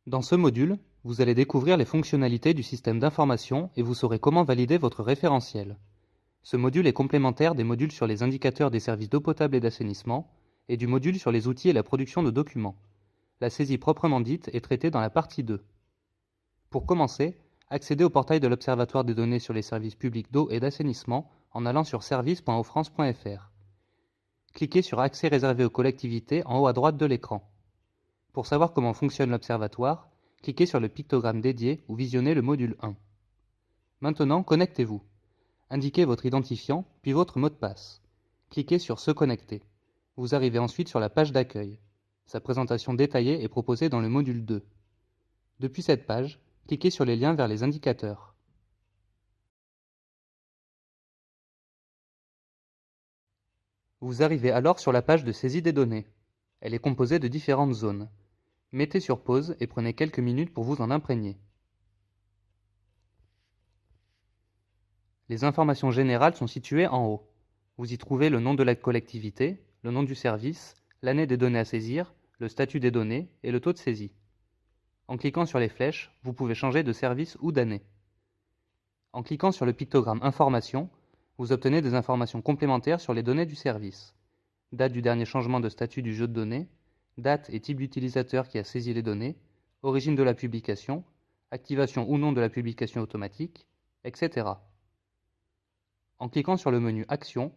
Dans ce module, vous allez découvrir les fonctionnalités du système d'information et vous saurez comment valider votre référentiel. Ce module est complémentaire des modules sur les indicateurs des services d'eau potable et d'assainissement et du module sur les outils et la production de documents. La saisie proprement dite est traitée dans la partie 2. Pour commencer, accédez au portail de l'Observatoire des données sur les services publics d'eau et d'assainissement en allant sur service.ofrance.fr. Cliquez sur Accès réservé aux collectivités en haut à droite de l'écran. Pour savoir comment fonctionne l'Observatoire, cliquez sur le pictogramme dédié ou visionnez le module 1. Maintenant, connectez-vous. Indiquez votre identifiant, puis votre mot de passe. Cliquez sur Se connecter. Vous arrivez ensuite sur la page d'accueil. Sa présentation détaillée est proposée dans le module 2. Depuis cette page, cliquez sur les liens vers les indicateurs. Vous arrivez alors sur la page de saisie des données. Elle est composée de différentes zones. Mettez sur pause et prenez quelques minutes pour vous en imprégner. Les informations générales sont situées en haut. Vous y trouvez le nom de la collectivité, le nom du service, l'année des données à saisir, le statut des données et le taux de saisie. En cliquant sur les flèches, vous pouvez changer de service ou d'année. En cliquant sur le pictogramme Information, vous obtenez des informations complémentaires sur les données du service. Date du dernier changement de statut du jeu de données, date et type d'utilisateur qui a saisi les données, origine de la publication, activation ou non de la publication automatique, etc. En cliquant sur le menu Action,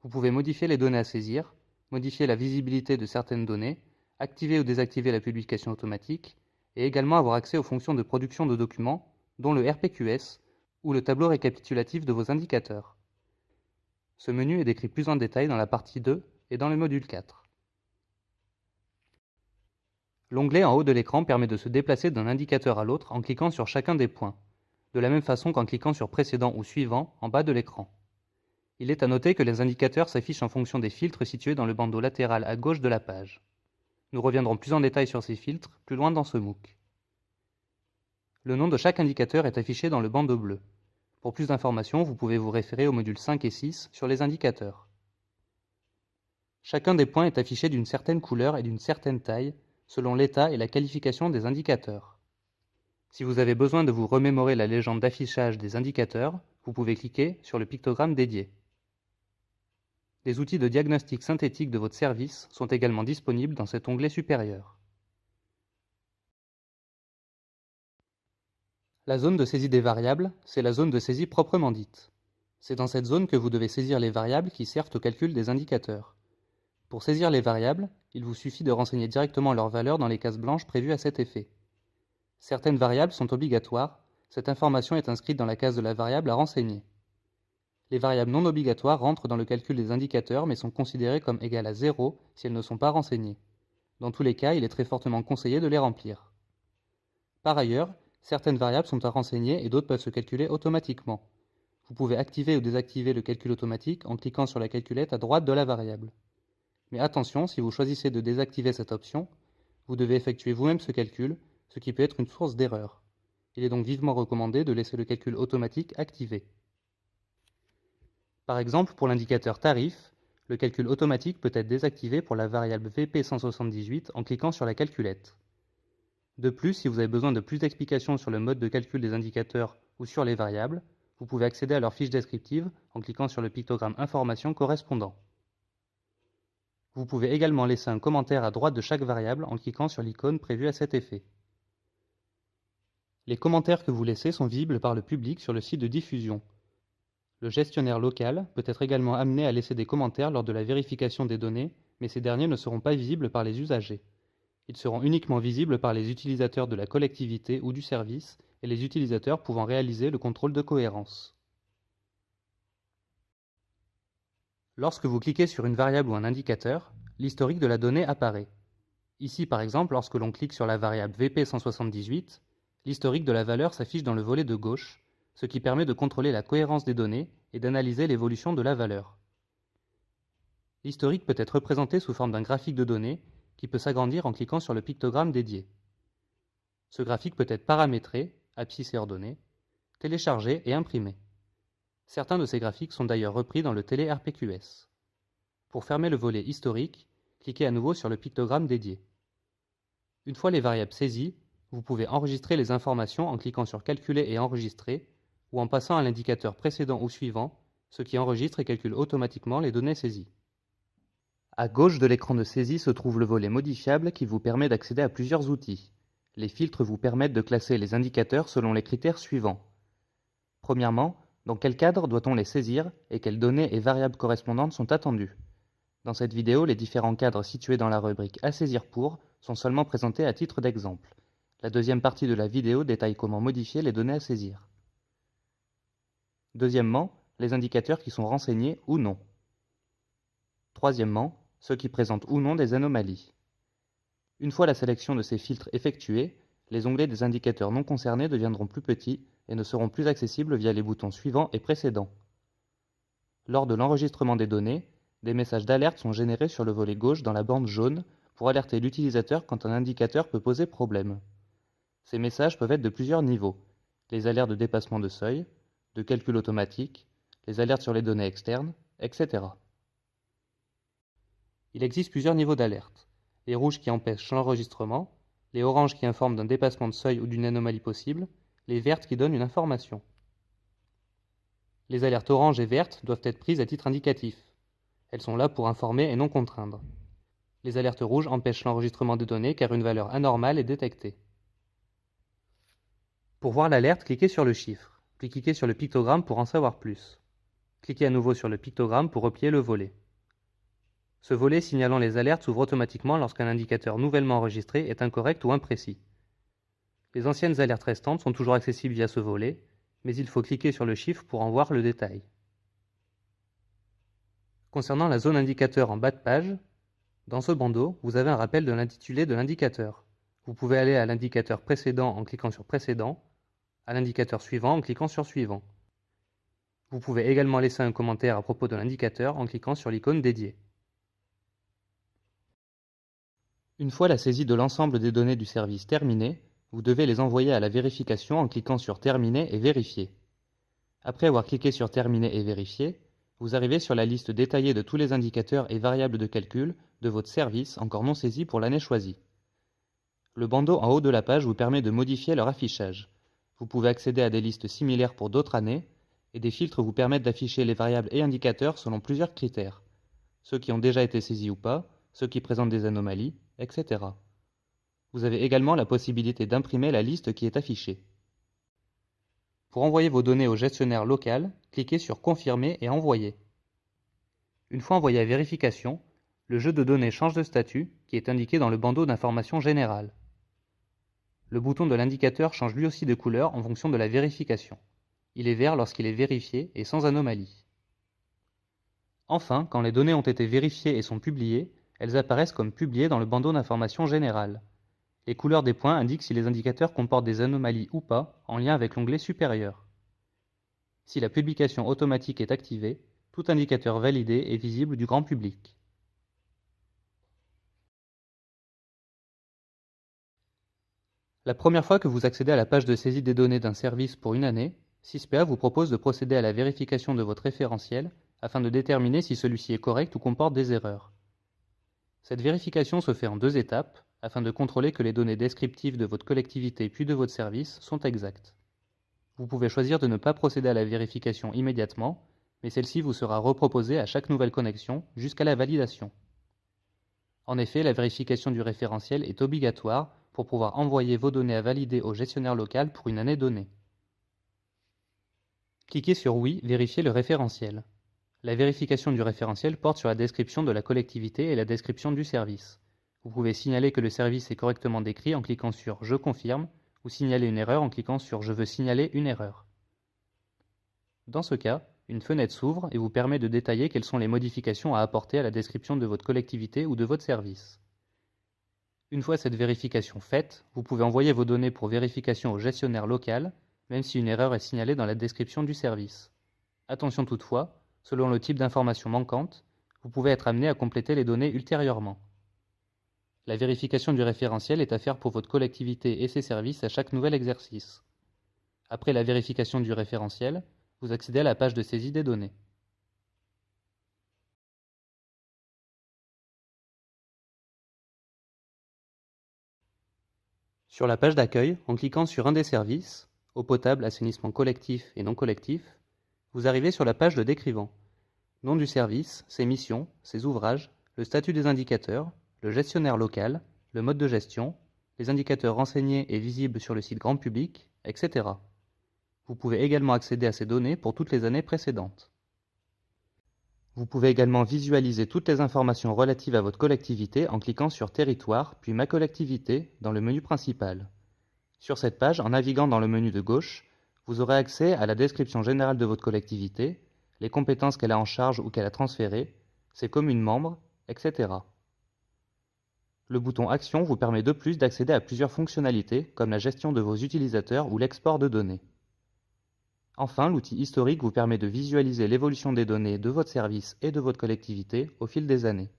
vous pouvez modifier les données à saisir, modifier la visibilité de certaines données, activer ou désactiver la publication automatique, et également avoir accès aux fonctions de production de documents, dont le RPQS ou le tableau récapitulatif de vos indicateurs. Ce menu est décrit plus en détail dans la partie 2 et dans le module 4. L'onglet en haut de l'écran permet de se déplacer d'un indicateur à l'autre en cliquant sur chacun des points, de la même façon qu'en cliquant sur Précédent ou Suivant en bas de l'écran. Il est à noter que les indicateurs s'affichent en fonction des filtres situés dans le bandeau latéral à gauche de la page. Nous reviendrons plus en détail sur ces filtres plus loin dans ce MOOC. Le nom de chaque indicateur est affiché dans le bandeau bleu. Pour plus d'informations, vous pouvez vous référer aux modules 5 et 6 sur les indicateurs. Chacun des points est affiché d'une certaine couleur et d'une certaine taille, selon l'état et la qualification des indicateurs. Si vous avez besoin de vous remémorer la légende d'affichage des indicateurs, vous pouvez cliquer sur le pictogramme dédié. Des outils de diagnostic synthétique de votre service sont également disponibles dans cet onglet supérieur. La zone de saisie des variables, c'est la zone de saisie proprement dite. C'est dans cette zone que vous devez saisir les variables qui servent au calcul des indicateurs. Pour saisir les variables, il vous suffit de renseigner directement leurs valeurs dans les cases blanches prévues à cet effet. Certaines variables sont obligatoires, cette information est inscrite dans la case de la variable à renseigner. Les variables non obligatoires rentrent dans le calcul des indicateurs mais sont considérées comme égales à 0 si elles ne sont pas renseignées. Dans tous les cas, il est très fortement conseillé de les remplir. Par ailleurs, certaines variables sont à renseigner et d'autres peuvent se calculer automatiquement. Vous pouvez activer ou désactiver le calcul automatique en cliquant sur la calculette à droite de la variable. Mais attention, si vous choisissez de désactiver cette option, vous devez effectuer vous-même ce calcul, ce qui peut être une source d'erreur. Il est donc vivement recommandé de laisser le calcul automatique activé. Par exemple, pour l'indicateur tarif, le calcul automatique peut être désactivé pour la variable VP178 en cliquant sur la calculette. De plus, si vous avez besoin de plus d'explications sur le mode de calcul des indicateurs ou sur les variables, vous pouvez accéder à leur fiche descriptive en cliquant sur le pictogramme Information correspondant. Vous pouvez également laisser un commentaire à droite de chaque variable en cliquant sur l'icône prévue à cet effet. Les commentaires que vous laissez sont visibles par le public sur le site de diffusion. Le gestionnaire local peut être également amené à laisser des commentaires lors de la vérification des données, mais ces derniers ne seront pas visibles par les usagers. Ils seront uniquement visibles par les utilisateurs de la collectivité ou du service et les utilisateurs pouvant réaliser le contrôle de cohérence. Lorsque vous cliquez sur une variable ou un indicateur, l'historique de la donnée apparaît. Ici par exemple, lorsque l'on clique sur la variable VP178, l'historique de la valeur s'affiche dans le volet de gauche, ce qui permet de contrôler la cohérence des données et d'analyser l'évolution de la valeur. L'historique peut être représenté sous forme d'un graphique de données qui peut s'agrandir en cliquant sur le pictogramme dédié. Ce graphique peut être paramétré, abscisse et ordonné, téléchargé et imprimé. Certains de ces graphiques sont d'ailleurs repris dans le télé-RPQS. Pour fermer le volet historique, cliquez à nouveau sur le pictogramme dédié. Une fois les variables saisies, Vous pouvez enregistrer les informations en cliquant sur Calculer et enregistrer, ou en passant à l'indicateur précédent ou suivant, ce qui enregistre et calcule automatiquement les données saisies. À gauche de l'écran de saisie se trouve le volet modifiable qui vous permet d'accéder à plusieurs outils. Les filtres vous permettent de classer les indicateurs selon les critères suivants. Premièrement, dans quel cadre doit-on les saisir et quelles données et variables correspondantes sont attendues? Dans cette vidéo, les différents cadres situés dans la rubrique À saisir pour sont seulement présentés à titre d'exemple. La deuxième partie de la vidéo détaille comment modifier les données à saisir. Deuxièmement, les indicateurs qui sont renseignés ou non. Troisièmement, ceux qui présentent ou non des anomalies. Une fois la sélection de ces filtres effectuée, les onglets des indicateurs non concernés deviendront plus petits et ne seront plus accessibles via les boutons suivants et précédents. Lors de l'enregistrement des données, des messages d'alerte sont générés sur le volet gauche dans la bande jaune pour alerter l'utilisateur quand un indicateur peut poser problème. Ces messages peuvent être de plusieurs niveaux: les alertes de dépassement de seuil, de calcul automatique, les alertes sur les données externes, etc. Il existe plusieurs niveaux d'alerte: les rouges qui empêchent l'enregistrement, les oranges qui informent d'un dépassement de seuil ou d'une anomalie possible, les vertes qui donnent une information. Les alertes oranges et vertes doivent être prises à titre indicatif. Elles sont là pour informer et non contraindre. Les alertes rouges empêchent l'enregistrement des données car une valeur anormale est détectée. Pour voir l'alerte, cliquez sur le chiffre, puis cliquez sur le pictogramme pour en savoir plus. Cliquez à nouveau sur le pictogramme pour replier le volet. Ce volet signalant les alertes s'ouvre automatiquement lorsqu'un indicateur nouvellement enregistré est incorrect ou imprécis. Les anciennes alertes restantes sont toujours accessibles via ce volet, mais il faut cliquer sur le chiffre pour en voir le détail. Concernant la zone indicateur en bas de page, dans ce bandeau, vous avez un rappel de l'intitulé de l'indicateur. Vous pouvez aller à l'indicateur précédent en cliquant sur Précédent, à l'indicateur suivant en cliquant sur Suivant. Vous pouvez également laisser un commentaire à propos de l'indicateur en cliquant sur l'icône dédiée. Une fois la saisie de l'ensemble des données du service terminée, vous devez les envoyer à la vérification en cliquant sur Terminer et Vérifier. Après avoir cliqué sur Terminer et Vérifier, vous arrivez sur la liste détaillée de tous les indicateurs et variables de calcul de votre service encore non saisis pour l'année choisie. Le bandeau en haut de la page vous permet de modifier leur affichage. Vous pouvez accéder à des listes similaires pour d'autres années, et des filtres vous permettent d'afficher les variables et indicateurs selon plusieurs critères: ceux qui ont déjà été saisis ou pas, ceux qui présentent des anomalies, etc. Vous avez également la possibilité d'imprimer la liste qui est affichée. Pour envoyer vos données au gestionnaire local, cliquez sur Confirmer et Envoyer. Une fois envoyé à vérification, le jeu de données change de statut, qui est indiqué dans le bandeau d'information générale. Le bouton de l'indicateur change lui aussi de couleur en fonction de la vérification. Il est vert lorsqu'il est vérifié et sans anomalie. Enfin, quand les données ont été vérifiées et sont publiées, elles apparaissent comme publiées dans le bandeau d'information générale. Les couleurs des points indiquent si les indicateurs comportent des anomalies ou pas, en lien avec l'onglet supérieur. Si la publication automatique est activée, tout indicateur validé est visible du grand public. La première fois que vous accédez à la page de saisie des données d'un service pour une année, SYSPEA vous propose de procéder à la vérification de votre référentiel afin de déterminer si celui-ci est correct ou comporte des erreurs. Cette vérification se fait en 2 étapes, afin de contrôler que les données descriptives de votre collectivité puis de votre service sont exactes. Vous pouvez choisir de ne pas procéder à la vérification immédiatement, mais celle-ci vous sera reproposée à chaque nouvelle connexion jusqu'à la validation. En effet, la vérification du référentiel est obligatoire pour pouvoir envoyer vos données à valider au gestionnaire local pour une année donnée. Cliquez sur Oui, vérifier le référentiel. La vérification du référentiel porte sur la description de la collectivité et la description du service. Vous pouvez signaler que le service est correctement décrit en cliquant sur Je confirme ou signaler une erreur en cliquant sur Je veux signaler une erreur. Dans ce cas, une fenêtre s'ouvre et vous permet de détailler quelles sont les modifications à apporter à la description de votre collectivité ou de votre service. Une fois cette vérification faite, vous pouvez envoyer vos données pour vérification au gestionnaire local, même si une erreur est signalée dans la description du service. Attention toutefois, selon le type d'information manquante, vous pouvez être amené à compléter les données ultérieurement. La vérification du référentiel est à faire pour votre collectivité et ses services à chaque nouvel exercice. Après la vérification du référentiel, vous accédez à la page de saisie des données. Sur la page d'accueil, en cliquant sur un des services, eau potable, assainissement collectif et non collectif, vous arrivez sur la page de décrivant. Nom du service, ses missions, ses ouvrages, le statut des indicateurs, le gestionnaire local, le mode de gestion, les indicateurs renseignés et visibles sur le site grand public, etc. Vous pouvez également accéder à ces données pour toutes les années précédentes. Vous pouvez également visualiser toutes les informations relatives à votre collectivité en cliquant sur Territoire, puis Ma collectivité dans le menu principal. Sur cette page, en naviguant dans le menu de gauche, vous aurez accès à la description générale de votre collectivité, les compétences qu'elle a en charge ou qu'elle a transférées, ses communes membres, etc. Le bouton Action vous permet de plus d'accéder à plusieurs fonctionnalités comme la gestion de vos utilisateurs ou l'export de données. Enfin, l'outil historique vous permet de visualiser l'évolution des données de votre service et de votre collectivité au fil des années.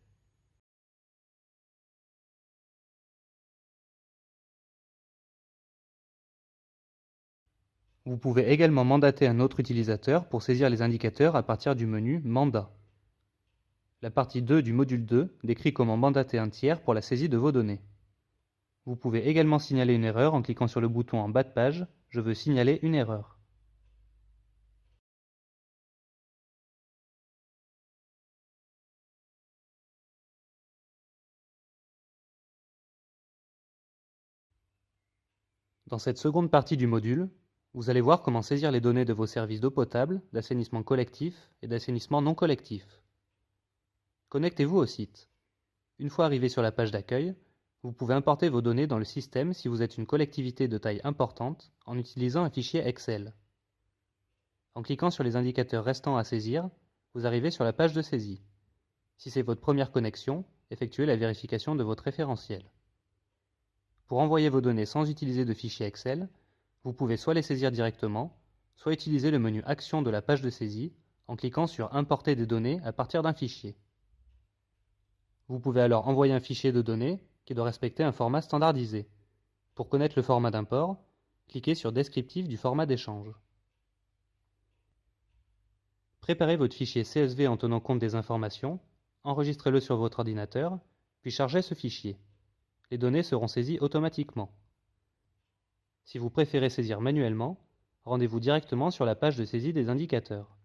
Vous pouvez également mandater un autre utilisateur pour saisir les indicateurs à partir du menu Mandat. La partie 2 du module 2 décrit comment mandater un tiers pour la saisie de vos données. Vous pouvez également signaler une erreur en cliquant sur le bouton en bas de page « Je veux signaler une erreur ». Dans cette seconde partie du module, vous allez voir comment saisir les données de vos services d'eau potable, d'assainissement collectif et d'assainissement non collectif. Connectez-vous au site. Une fois arrivé sur la page d'accueil, vous pouvez importer vos données dans le système si vous êtes une collectivité de taille importante en utilisant un fichier Excel. En cliquant sur les indicateurs restants à saisir, vous arrivez sur la page de saisie. Si c'est votre première connexion, effectuez la vérification de votre référentiel. Pour envoyer vos données sans utiliser de fichier Excel, vous pouvez soit les saisir directement, soit utiliser le menu Action de la page de saisie en cliquant sur Importer des données à partir d'un fichier. Vous pouvez alors envoyer un fichier de données qui doit respecter un format standardisé. Pour connaître le format d'import, cliquez sur Descriptif du format d'échange. Préparez votre fichier CSV en tenant compte des informations, enregistrez-le sur votre ordinateur, puis chargez ce fichier. Les données seront saisies automatiquement. Si vous préférez saisir manuellement, rendez-vous directement sur la page de saisie des indicateurs.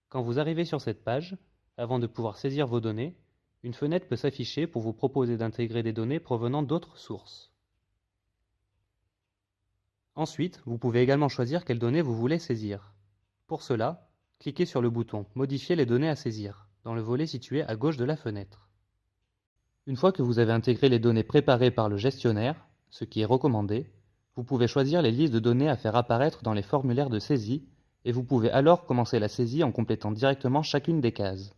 Quand vous arrivez sur cette page, avant de pouvoir saisir vos données, une fenêtre peut s'afficher pour vous proposer d'intégrer des données provenant d'autres sources. Ensuite, vous pouvez également choisir quelles données vous voulez saisir. Pour cela, cliquez sur le bouton « Modifier les données à saisir » dans le volet situé à gauche de la fenêtre. Une fois que vous avez intégré les données préparées par le gestionnaire, ce qui est recommandé, vous pouvez choisir les listes de données à faire apparaître dans les formulaires de saisie et vous pouvez alors commencer la saisie en complétant directement chacune des cases.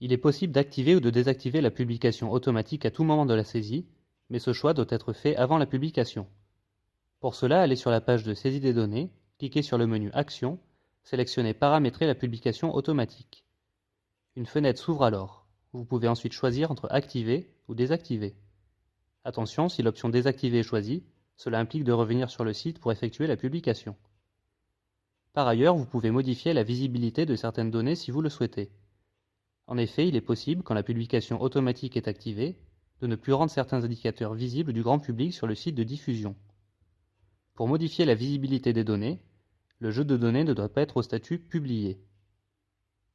Il est possible d'activer ou de désactiver la publication automatique à tout moment de la saisie, mais ce choix doit être fait avant la publication. Pour cela, allez sur la page de saisie des données, cliquez sur le menu Action, sélectionnez Paramétrer la publication automatique. Une fenêtre s'ouvre alors. Vous pouvez ensuite choisir entre Activer ou Désactiver. Attention, si l'option Désactiver est choisie, cela implique de revenir sur le site pour effectuer la publication. Par ailleurs, vous pouvez modifier la visibilité de certaines données si vous le souhaitez. En effet, il est possible, quand la publication automatique est activée, de ne plus rendre certains indicateurs visibles du grand public sur le site de diffusion. Pour modifier la visibilité des données, le jeu de données ne doit pas être au statut Publié.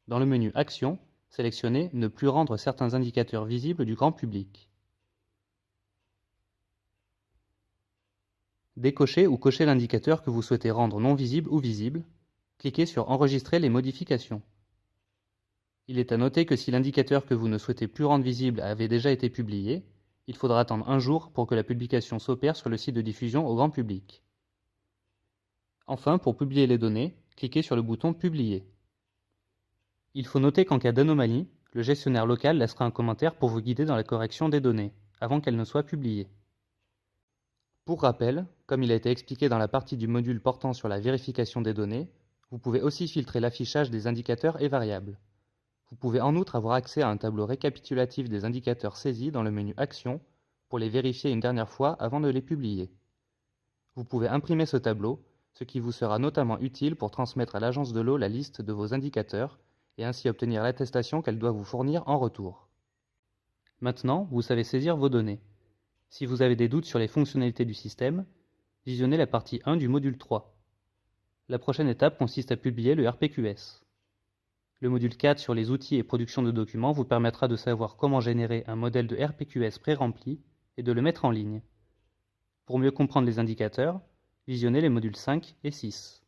Dans le menu Action, sélectionnez Ne plus rendre certains indicateurs visibles du grand public. Décochez ou cochez l'indicateur que vous souhaitez rendre non visible ou visible. Cliquez sur Enregistrer les modifications. Il est à noter que si l'indicateur que vous ne souhaitez plus rendre visible avait déjà été publié, il faudra attendre un jour pour que la publication s'opère sur le site de diffusion au grand public. Enfin, pour publier les données, cliquez sur le bouton Publier. Il faut noter qu'en cas d'anomalie, le gestionnaire local laissera un commentaire pour vous guider dans la correction des données, avant qu'elles ne soient publiées. Pour rappel, comme il a été expliqué dans la partie du module portant sur la vérification des données, vous pouvez aussi filtrer l'affichage des indicateurs et variables. Vous pouvez en outre avoir accès à un tableau récapitulatif des indicateurs saisis dans le menu Action pour les vérifier une dernière fois avant de les publier. Vous pouvez imprimer ce tableau, ce qui vous sera notamment utile pour transmettre à l'Agence de l'eau la liste de vos indicateurs et ainsi obtenir l'attestation qu'elle doit vous fournir en retour. Maintenant, vous savez saisir vos données. Si vous avez des doutes sur les fonctionnalités du système, visionnez la partie 1 du module 3. La prochaine étape consiste à publier le RPQS. Le module 4 sur les outils et production de documents vous permettra de savoir comment générer un modèle de RPQS pré-rempli et de le mettre en ligne. Pour mieux comprendre les indicateurs, visionnez les modules 5 et 6.